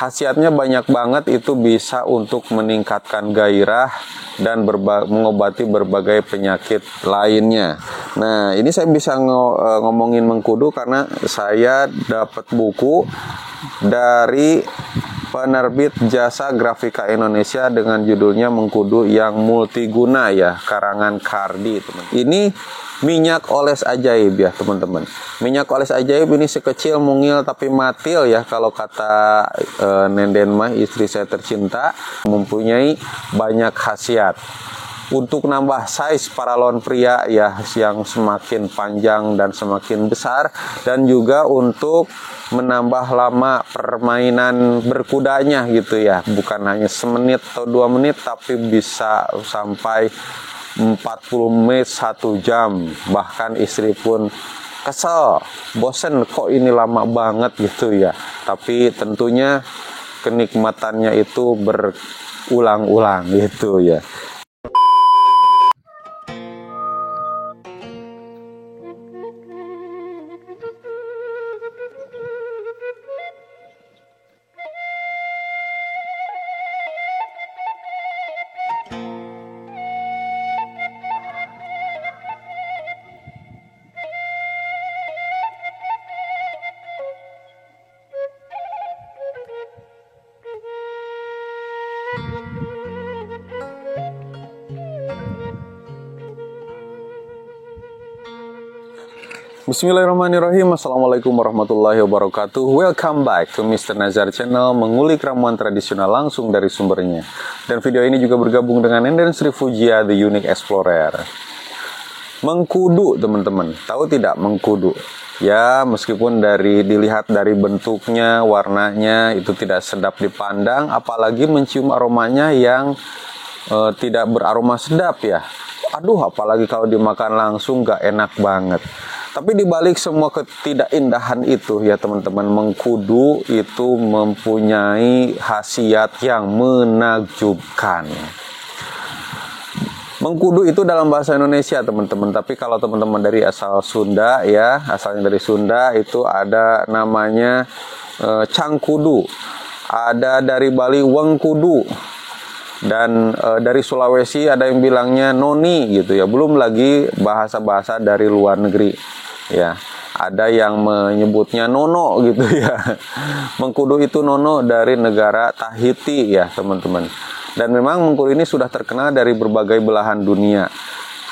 Khasiatnya banyak banget, itu bisa untuk meningkatkan gairah dan mengobati berbagai penyakit lainnya. Nah, ini saya bisa ngomongin mengkudu karena saya dapat buku dari penerbit Jasa Grafika Indonesia dengan judulnya Mengkudu yang Multiguna ya, karangan Kardi, teman. Ini minyak oles ajaib ya teman-teman. Minyak oles ajaib ini sekecil mungil tapi matil ya, kalau kata Nenden mah, istri saya tercinta, mempunyai banyak khasiat untuk nambah size paralon pria ya, yang semakin panjang dan semakin besar, dan juga untuk menambah lama permainan berkudanya gitu ya, bukan hanya semenit atau 2 menit tapi bisa sampai 40 menit, 1 jam. Bahkan istri pun kesel, bosen kok ini lama banget gitu ya. Tapi tentunya kenikmatannya itu berulang-ulang gitu ya. Bismillahirrahmanirrahim. Assalamualaikum warahmatullahi wabarakatuh. Welcome back to Mr. Nazar Channel, mengulik ramuan tradisional langsung dari sumbernya. Dan video ini juga bergabung dengan Nenden Sri Fujia, The Unique Explorer. Mengkudu teman-teman, tahu tidak mengkudu? Ya, meskipun dilihat dari bentuknya, warnanya itu tidak sedap dipandang, apalagi mencium aromanya yang tidak beraroma sedap ya. Aduh, apalagi kalau dimakan langsung gak enak banget. Tapi dibalik semua ketidakindahan itu ya teman-teman, mengkudu itu mempunyai khasiat yang menakjubkan. Mengkudu itu dalam bahasa Indonesia teman-teman, tapi kalau teman-teman dari asal Sunda ya, asalnya dari Sunda, itu ada namanya cangkudu. Ada dari Bali wengkudu. Dan dari Sulawesi ada yang bilangnya noni gitu ya. Belum lagi bahasa-bahasa dari luar negeri ya. Ada yang menyebutnya nono gitu ya. Mengkudu itu nono dari negara Tahiti ya teman-teman. Dan memang mengkudu ini sudah terkenal dari berbagai belahan dunia.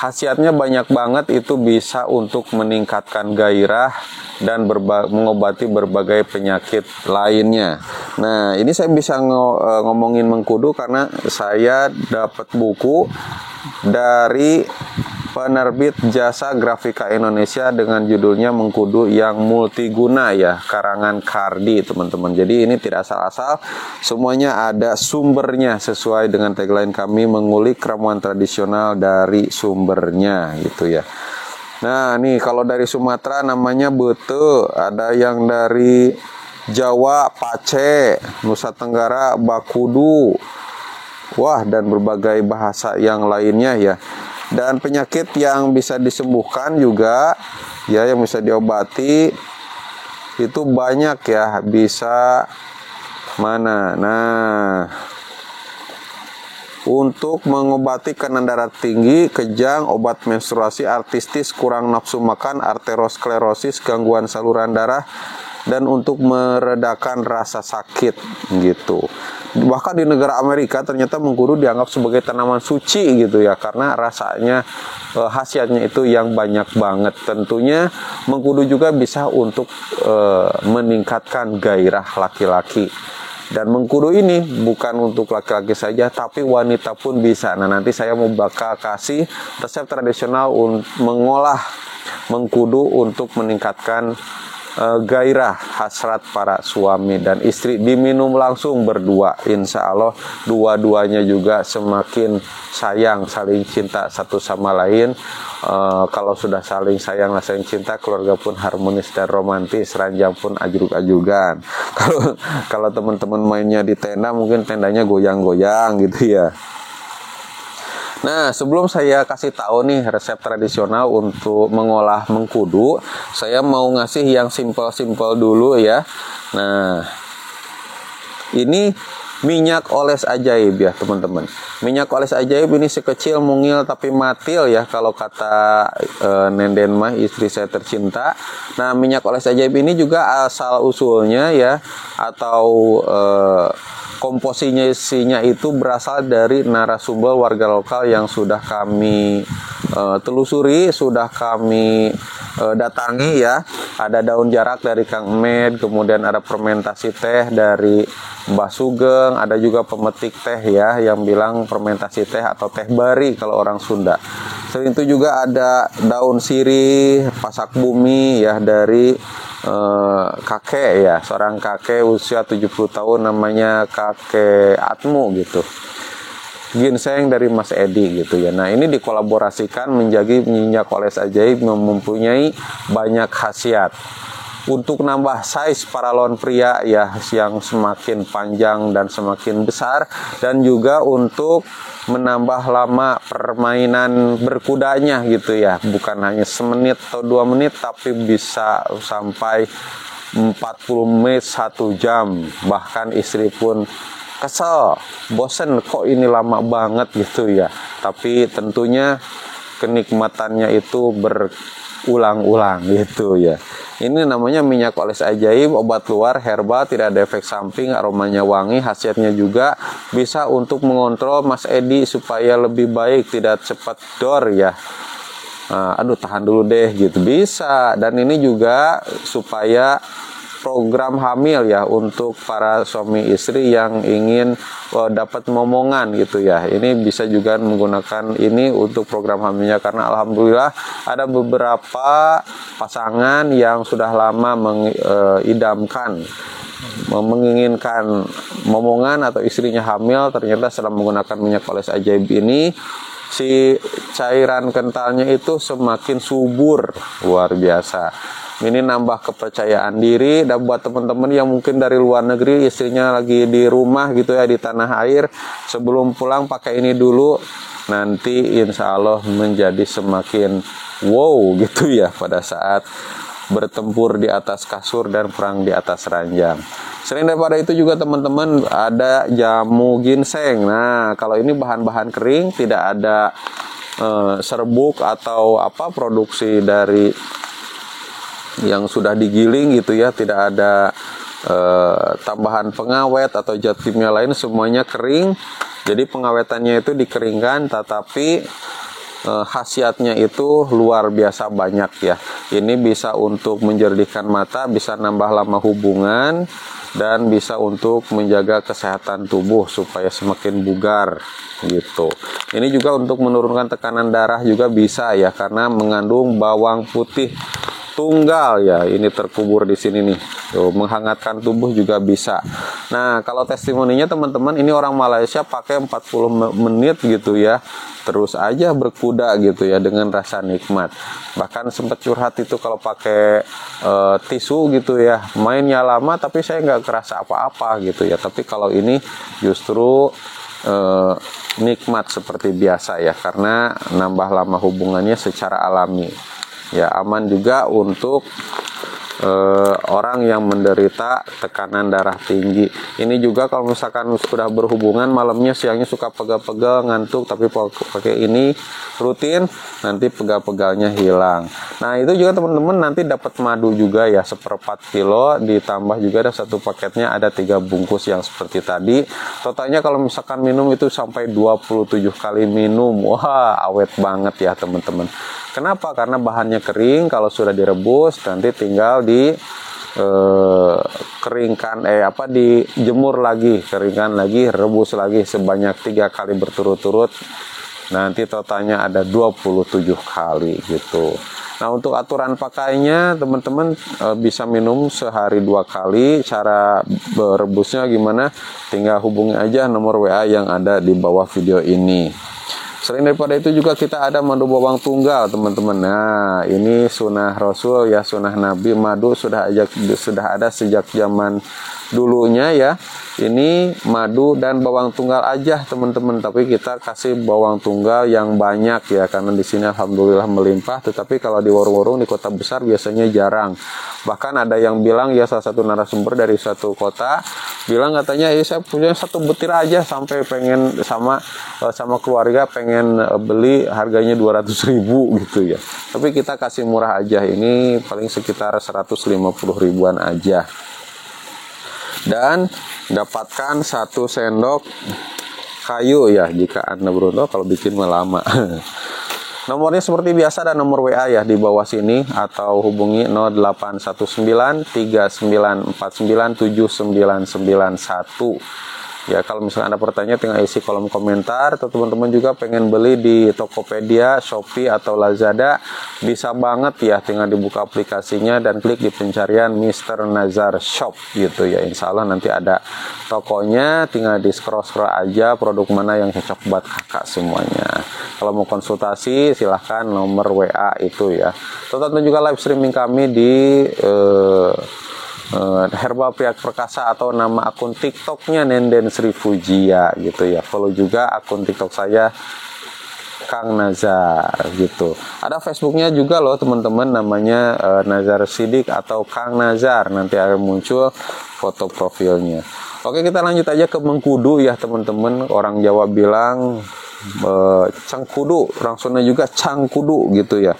Khasiatnya banyak banget, itu bisa untuk meningkatkan gairah dan mengobati berbagai penyakit lainnya. Nah, ini saya bisa ngomongin mengkudu karena saya dapat buku dari penerbit Jasa Grafika Indonesia dengan judulnya Mengkudu yang Multiguna ya, karangan Kardi teman-teman. Jadi ini tidak asal-asal, semuanya ada sumbernya sesuai dengan tagline kami, mengulik ramuan tradisional dari sumbernya gitu ya. Nah, nih kalau dari Sumatera namanya bete, ada yang dari Jawa pace, Nusa Tenggara bakudu, wah, dan berbagai bahasa yang lainnya ya. Dan penyakit yang bisa disembuhkan juga ya, yang bisa diobati itu banyak ya. Bisa mana? Nah, untuk mengobati kanan darah tinggi, kejang, obat menstruasi, artritis, kurang nafsu makan, arteriosklerosis, gangguan saluran darah, dan untuk meredakan rasa sakit gitu. Bahkan di negara Amerika ternyata mengkudu dianggap sebagai tanaman suci gitu ya, karena rasanya khasiatnya itu yang banyak banget. Tentunya mengkudu juga bisa untuk meningkatkan gairah laki-laki. Dan mengkudu ini bukan untuk laki-laki saja, tapi wanita pun bisa. Nah, nanti saya mau bakal kasih resep tradisional mengolah mengkudu untuk meningkatkan gairah hasrat para suami dan istri. Diminum langsung berdua, insya Allah dua-duanya juga semakin sayang, saling cinta satu sama lain. Kalau sudah saling sayang dan saling cinta, keluarga pun harmonis dan romantis, ranjang pun ajrug-ajugan. Kalau teman-teman mainnya di tenda, mungkin tendanya goyang-goyang gitu ya. Nah, sebelum saya kasih tahu nih resep tradisional untuk mengolah mengkudu, saya mau ngasih yang simple-simple dulu ya. Nah, Ini minyak oles ajaib ya teman-teman. Minyak oles ajaib ini sekecil mungil tapi matil ya kalau kata Nenden mah, istri saya tercinta. Nah, minyak oles ajaib ini juga asal usulnya ya, atau komposisinya itu berasal dari narasumber warga lokal yang sudah kami telusuri, sudah kami datangi ya. Ada daun jarak dari Kang Med, kemudian ada fermentasi teh dari Mbah Sugeng, ada juga pemetik teh ya yang bilang fermentasi teh atau teh bari kalau orang Sunda. Selain itu juga ada daun sirih, pasak bumi ya dari kakek ya, seorang kakek usia 70 tahun namanya kakek Atmu gitu. Ginseng dari Mas Edi gitu ya. Nah, ini dikolaborasikan menjadi minyak oles ajaib yang mempunyai banyak khasiat. Untuk nambah size paralon pria ya yang semakin panjang dan semakin besar, dan juga untuk menambah lama permainan berkudanya gitu ya, bukan hanya semenit atau 2 menit tapi bisa sampai 40 menit 1 jam. Bahkan istri pun kesel, bosen kok ini lama banget gitu ya. Tapi tentunya kenikmatannya itu berulang-ulang gitu ya. Ini namanya minyak oles ajaib, obat luar, herbal, tidak ada efek samping, aromanya wangi, khasiatnya juga bisa untuk mengontrol Mas Edi supaya lebih baik, tidak cepat dor ya. Aduh tahan dulu deh gitu, bisa. Dan ini juga supaya program hamil ya untuk para suami istri yang ingin dapat momongan gitu ya. Ini bisa juga menggunakan ini untuk program hamilnya, karena alhamdulillah ada beberapa pasangan yang sudah lama menginginkan momongan atau istrinya hamil, ternyata setelah menggunakan minyak oles ajaib ini si cairan kentalnya itu semakin subur, luar biasa. Ini nambah kepercayaan diri. Dan buat teman-teman yang mungkin dari luar negeri, istrinya lagi di rumah gitu ya, di tanah air, sebelum pulang pakai ini dulu, nanti insya Allah menjadi semakin wow gitu ya pada saat bertempur di atas kasur dan perang di atas ranjang. Selain daripada itu juga teman-teman ada jamu ginseng. Nah, kalau ini bahan-bahan kering, tidak ada serbuk atau apa produksi dari yang sudah digiling gitu ya, tidak ada tambahan pengawet atau zat kimia lain, semuanya kering. Jadi pengawetannya itu dikeringkan, tetapi khasiatnya itu luar biasa banyak ya. Ini bisa untuk menjernihkan mata, bisa nambah lama hubungan, dan bisa untuk menjaga kesehatan tubuh supaya semakin bugar gitu. Ini juga untuk menurunkan tekanan darah juga bisa ya, karena mengandung bawang putih tunggal ya, ini terkubur di sini nih. Tuh, menghangatkan tubuh juga bisa. Nah, kalau testimoninya teman-teman, ini orang Malaysia pakai 40 menit gitu ya. Terus aja berkuda gitu ya dengan rasa nikmat. Bahkan sempat curhat itu kalau pakai tisu gitu ya. Mainnya lama tapi saya nggak kerasa apa-apa gitu ya. Tapi kalau ini justru nikmat seperti biasa ya, karena nambah lama hubungannya secara alami. Ya, aman juga untuk orang yang menderita tekanan darah tinggi. Ini juga kalau misalkan sudah berhubungan malamnya, siangnya suka pegal-pegal, ngantuk, tapi pakai ini rutin, nanti pegal-pegalnya hilang. Nah, itu juga teman-teman nanti dapat madu juga ya, 1/4 kilo, ditambah juga ada 1 paketnya, ada 3 bungkus yang seperti tadi. Totalnya kalau misalkan minum itu sampai 27 kali minum. Wah, awet banget ya teman-teman. Kenapa? Karena bahannya kering, kalau sudah direbus nanti tinggal keringkan, dijemur lagi, keringkan lagi, rebus lagi sebanyak 3 kali berturut-turut. Nanti totalnya ada 27 kali gitu. Nah, untuk aturan pakainya teman-teman bisa minum sehari 2 kali. Cara berebusnya gimana? Tinggal hubungi aja nomor WA yang ada di bawah video ini. Selain daripada itu juga kita ada madu bawang tunggal teman-teman. Nah, ini sunnah Rasul ya, sunnah Nabi. Madu sudah ada sejak zaman dulunya ya ini madu dan bawang tunggal aja teman-teman, tapi kita kasih bawang tunggal yang banyak ya karena di sini alhamdulillah melimpah. Tetapi kalau di warung-warung di kota besar biasanya jarang. Bahkan ada yang bilang ya, salah satu narasumber dari satu kota bilang katanya saya punya 1 butir aja, sampai pengen sama keluarga pengen beli harganya 200.000 gitu ya. Tapi kita kasih murah aja, ini paling sekitar 150 ribuan aja. Dan dapatkan 1 sendok kayu ya jika Anda beruntung, kalau bikin lama. Nomornya seperti biasa ada nomor WA ya di bawah sini, atau hubungi 081939497991. Ya, kalau misalnya Anda bertanya tinggal isi kolom komentar, atau teman-teman juga pengen beli di Tokopedia, Shopee atau Lazada, bisa banget ya, tinggal dibuka aplikasinya dan klik di pencarian Mr. Nazar Shop gitu ya. Insya Allah nanti ada tokonya, tinggal di scroll aja produk mana yang cocok buat kakak semuanya. Kalau mau konsultasi silahkan nomor WA itu ya. Tonton juga live streaming kami di Herbal Priyak Perkasa, atau nama akun TikToknya Nenden Sri Fujia gitu ya. Follow juga akun TikTok saya Kang Nazar gitu. Ada Facebooknya juga loh teman-teman, namanya Nazar Sidik atau Kang Nazar, nanti akan muncul foto profilnya. Oke, kita lanjut aja ke mengkudu ya teman-teman. Orang Jawa bilang cangkudu, orang Sunda juga cangkudu gitu ya.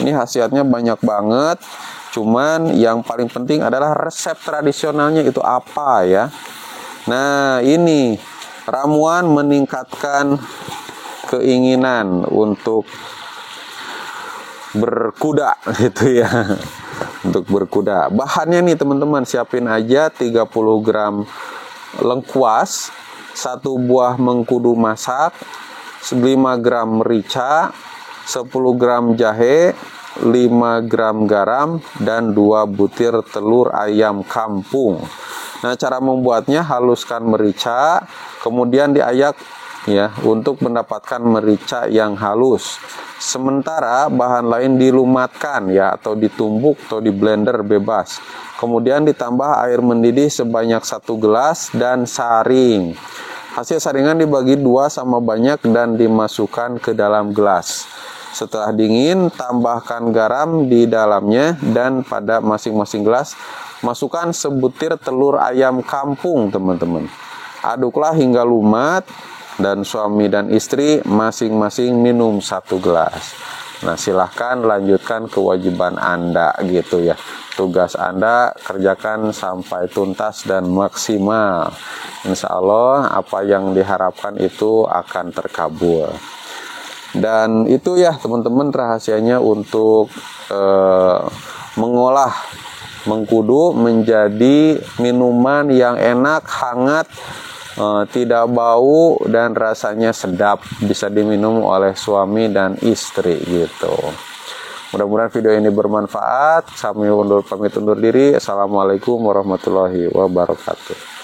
Ini khasiatnya banyak banget. Cuman yang paling penting adalah resep tradisionalnya itu apa ya. Nah, ini ramuan meningkatkan keinginan untuk berkuda gitu ya. Untuk berkuda. Bahannya nih teman-teman, siapin aja 30 gram lengkuas, 1 buah mengkudu masak, 5 gram merica, 10 gram jahe, 5 gram garam, dan 2 butir telur ayam kampung. Nah, cara membuatnya, haluskan merica, kemudian diayak ya untuk mendapatkan merica yang halus. Sementara bahan lain dilumatkan ya, atau ditumbuk atau di blender bebas. Kemudian ditambah air mendidih sebanyak 1 gelas dan saring. Hasil saringan dibagi 2 sama banyak dan dimasukkan ke dalam gelas. Setelah dingin, tambahkan garam di dalamnya, dan pada masing-masing gelas masukkan sebutir telur ayam kampung teman-teman. Aduklah hingga lumat, dan suami dan istri masing-masing minum 1 gelas. Nah, silahkan lanjutkan kewajiban Anda gitu ya. Tugas Anda kerjakan sampai tuntas dan maksimal. Insya Allah apa yang diharapkan itu akan terkabul. Dan itu ya teman-teman rahasianya untuk mengolah mengkudu menjadi minuman yang enak, hangat, tidak bau, dan rasanya sedap, bisa diminum oleh suami dan istri gitu. Mudah-mudahan video ini bermanfaat. Kami pamit undur diri. Assalamualaikum warahmatullahi wabarakatuh.